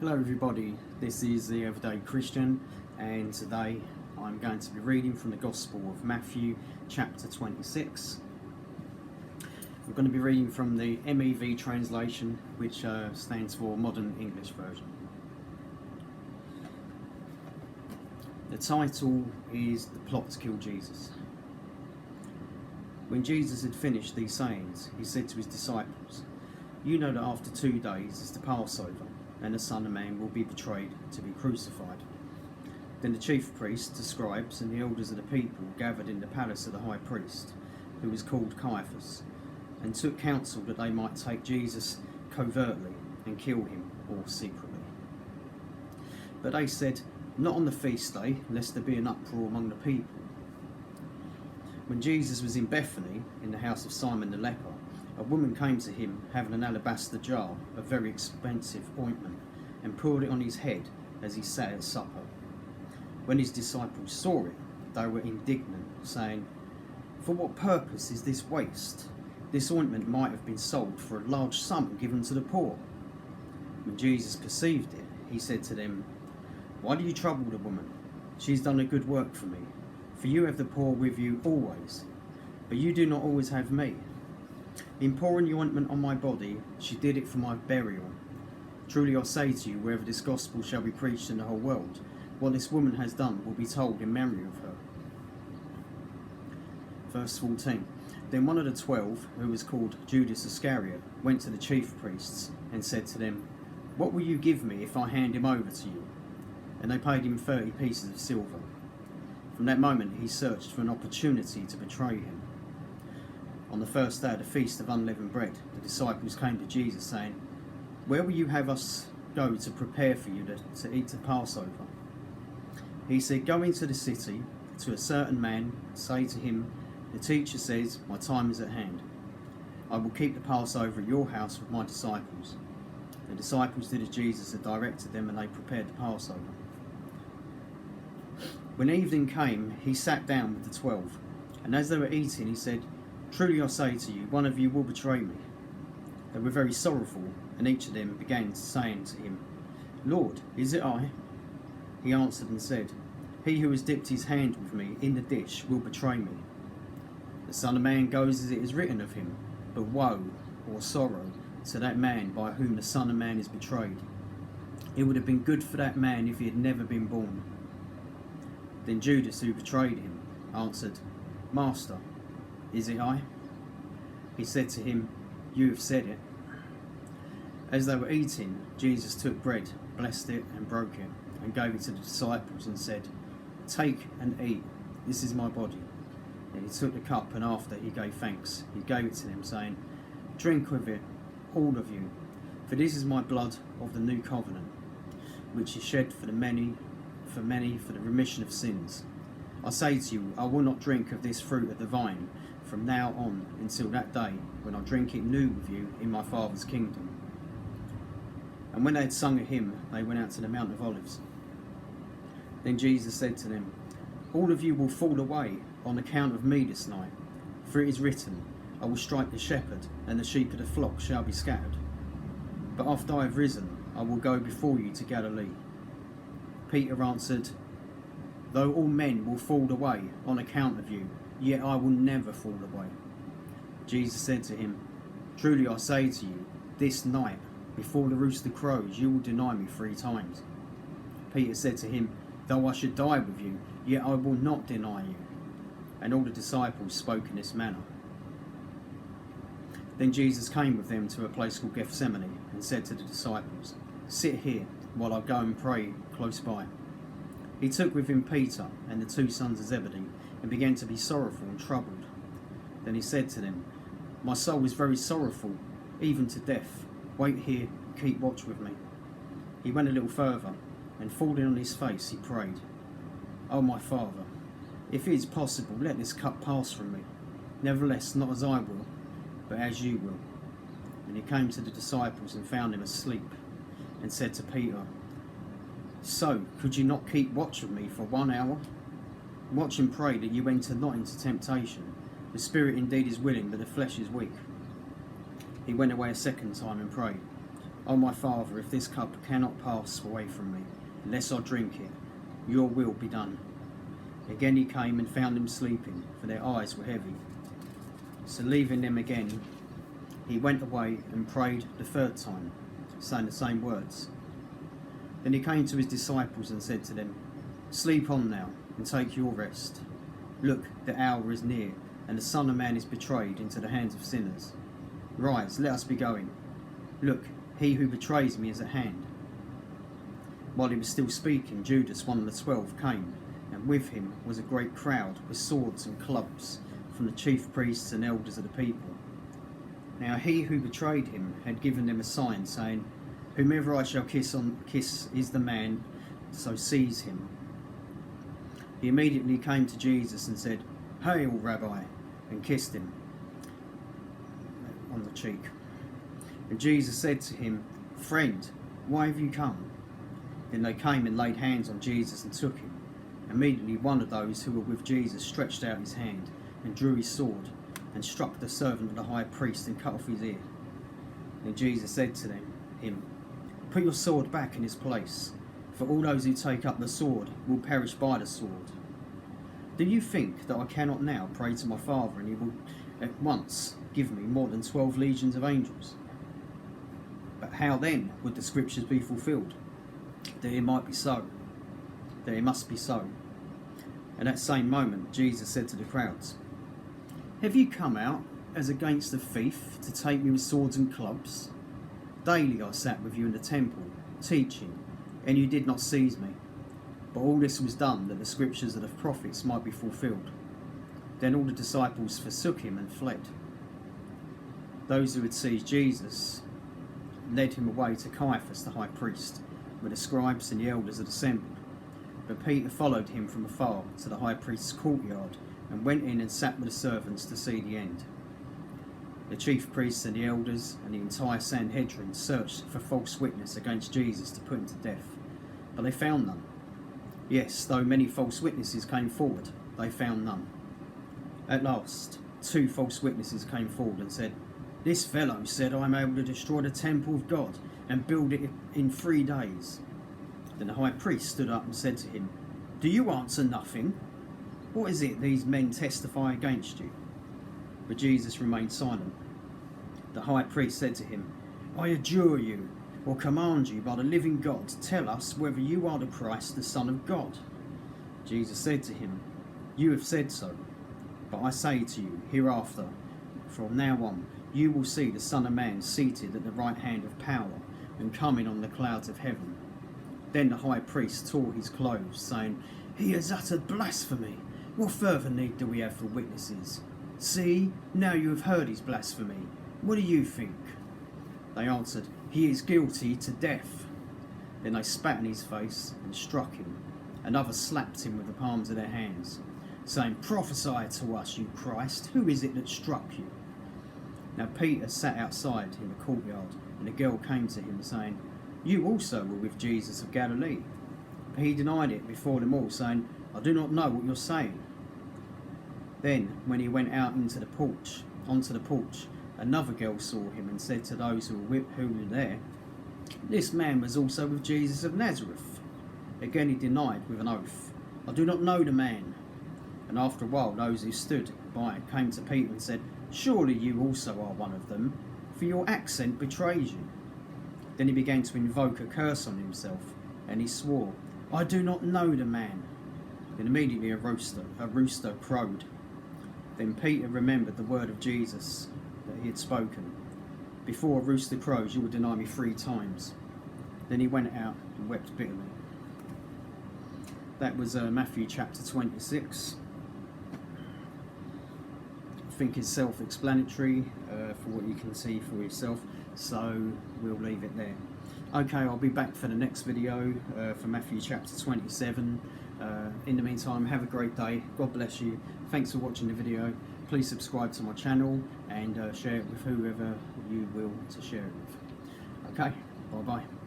Hello everybody, this is the Everyday Christian, and today I'm going to be reading from the Gospel of Matthew chapter 26. I'm going to be reading from the MEV translation, which stands for Modern English Version. The title is The Plot to Kill Jesus. When Jesus had finished these sayings, he said to his disciples, "You know that after 2 days is the Passover, and the Son of Man will be betrayed to be crucified." Then the chief priests, the scribes, and the elders of the people gathered in the palace of the high priest, who was called Caiaphas, and took counsel that they might take Jesus covertly and kill him or secretly. But they said, "Not on the feast day, lest there be an uproar among the people." When Jesus was in Bethany, in the house of Simon the leper, a woman came to him having an alabaster jar of very expensive ointment, and poured it on his head as he sat at supper. When his disciples saw it, they were indignant, saying, "For what purpose is this waste? This ointment might have been sold for a large sum and given to the poor." When Jesus perceived it, he said to them, "Why do you trouble the woman? She has done a good work for me. For you have the poor with you always, but you do not always have me. In pouring the ointment on my body, she did it for my burial. Truly I say to you, wherever this gospel shall be preached in the whole world, what this woman has done will be told in memory of her." Verse 14. Then one of the 12, who was called Judas Iscariot, went to the chief priests and said to them, "What will you give me if I hand him over to you?" And they paid him 30 pieces of silver. From that moment he searched for an opportunity to betray him. On the first day of the Feast of Unleavened Bread, the disciples came to Jesus, saying, "Where will you have us go to prepare for you to eat the Passover?" He said, "Go into the city to a certain man, say to him, 'The teacher says, my time is at hand. I will keep the Passover at your house with my disciples.'" The disciples did as Jesus had directed them, and they prepared the Passover. When evening came, he sat down with the 12, and as they were eating, he said, "Truly I say to you, one of you will betray me." They were very sorrowful, and each of them began saying to him, "Lord, is it I?" He answered and said, "He who has dipped his hand with me in the dish will betray me. The Son of Man goes as it is written of him, but woe or sorrow to that man by whom the Son of Man is betrayed. It would have been good for that man if he had never been born." Then Judas, who betrayed him, answered, "Master, is it I?" He said to him, "You have said it." As they were eating, Jesus took bread, blessed it, and broke it, and gave it to the disciples, and said, "Take and eat, this is my body." Then he took the cup, and after he gave thanks, he gave it to them, saying, "Drink of it, all of you, for this is my blood of the new covenant, which is shed for many for the remission of sins. I say to you, I will not drink of this fruit of the vine from now on until that day when I drink it new with you in my Father's kingdom." And when they had sung a hymn, they went out to the Mount of Olives. Then Jesus said to them, "All of you will fall away on account of me this night, for it is written, I will strike the shepherd, and the sheep of the flock shall be scattered. But after I have risen, I will go before you to Galilee." Peter answered, "Though all men will fall away on account of you, yet I will never fall away." Jesus said to him, "Truly I say to you, this night, before the rooster crows, you will deny me 3 times. Peter said to him, "Though I should die with you, yet I will not deny you." And all the disciples spoke in this manner. Then Jesus came with them to a place called Gethsemane, and said to the disciples, "Sit here while I go and pray close by." He took with him Peter and the 2 sons of Zebedee, and began to be sorrowful and troubled. Then he said to them, "My soul is very sorrowful, even to death. Wait here, keep watch with me." He went a little further, and falling on his face, he prayed, "O my Father, if it is possible, let this cup pass from me. Nevertheless, not as I will, but as you will." And he came to the disciples and found them asleep, and said to Peter, "So, could you not keep watch with me for 1 hour? Watch and pray that you enter not into temptation. The spirit indeed is willing, but the flesh is weak." He went away a second time and prayed, O my Father, if this cup cannot pass away from me, unless I drink it, your will be done. Again he came and found them sleeping, for their eyes were heavy. So leaving them again, he went away and prayed the third time, saying the same words. Then he came to his disciples and said to them, Sleep on now, and take your rest. Look, the hour is near, and the Son of Man is betrayed into the hands of sinners. Rise, let us be going. Look, he who betrays me is at hand. While he was still speaking, Judas, one of the 12, came, and with him was a great crowd with swords and clubs from the chief priests and elders of the people. Now he who betrayed him had given them a sign, saying, Whomever I shall kiss is the man, so seize him. He immediately came to Jesus and said, Hail, Rabbi, and kissed him on the cheek. And Jesus said to him, Friend, why have you come? Then they came and laid hands on Jesus and took him. Immediately one of those who were with Jesus stretched out his hand and drew his sword and struck the servant of the high priest and cut off his ear. Then Jesus said to him, Put your sword back in its place, for all those who take up the sword will perish by the sword. Do you think that I cannot now pray to my Father, and he will at once give me more than 12 legions of angels? But how then would the scriptures be fulfilled? That it might be so, that it must be so. At that same moment Jesus said to the crowds, Have you come out as against a thief to take me with swords and clubs? Daily I sat with you in the temple, teaching, and you did not seize me. But all this was done that the scriptures of the prophets might be fulfilled. Then all the disciples forsook him and fled. Those who had seized Jesus led him away to Caiaphas the high priest, where the scribes and the elders had assembled. But Peter followed him from afar to the high priest's courtyard, and went in and sat with the servants to see the end. The chief priests and the elders and the entire Sanhedrin searched for false witness against Jesus to put him to death, but they found none. Yes, though many false witnesses came forward, they found none. At last, 2 false witnesses came forward and said, This fellow said, I am able to destroy the temple of God and build it in 3 days. Then the high priest stood up and said to him, Do you answer nothing? What is it these men testify against you? But Jesus remained silent. The high priest said to him, I adjure you, or command you by the living God, tell us whether you are the Christ, the Son of God. Jesus said to him, You have said so, but I say to you, hereafter, from now on, you will see the Son of Man seated at the right hand of power and coming on the clouds of heaven. Then the high priest tore his clothes, saying, He has uttered blasphemy. What further need do we have for witnesses? See, now you have heard his blasphemy. What do you think? They answered, He is guilty to death. Then they spat in his face and struck him, and others slapped him with the palms of their hands, saying, Prophesy to us, you Christ, who is it that struck you? Now Peter sat outside in the courtyard, and a girl came to him, saying, You also were with Jesus of Galilee. But he denied it before them all, saying, I do not know what you're saying. Then, when he went out onto the porch, another girl saw him and said to those who were there, This man was also with Jesus of Nazareth. Again he denied with an oath, I do not know the man. And after a while those who stood by came to Peter and said, Surely you also are one of them, for your accent betrays you. Then he began to invoke a curse on himself, and he swore, I do not know the man. Then immediately a rooster crowed. Then Peter remembered the word of Jesus that he had spoken. Before a rooster crows, you will deny me 3 times. Then he went out and wept bitterly. That was Matthew chapter 26. I think it's self-explanatory for what you can see for yourself, so we'll leave it there. Okay, I'll be back for the next video for Matthew chapter 27. In the meantime, have a great day. God bless you. Thanks for watching the video. Please subscribe to my channel and share it with whoever you will to share it with. Okay, bye bye.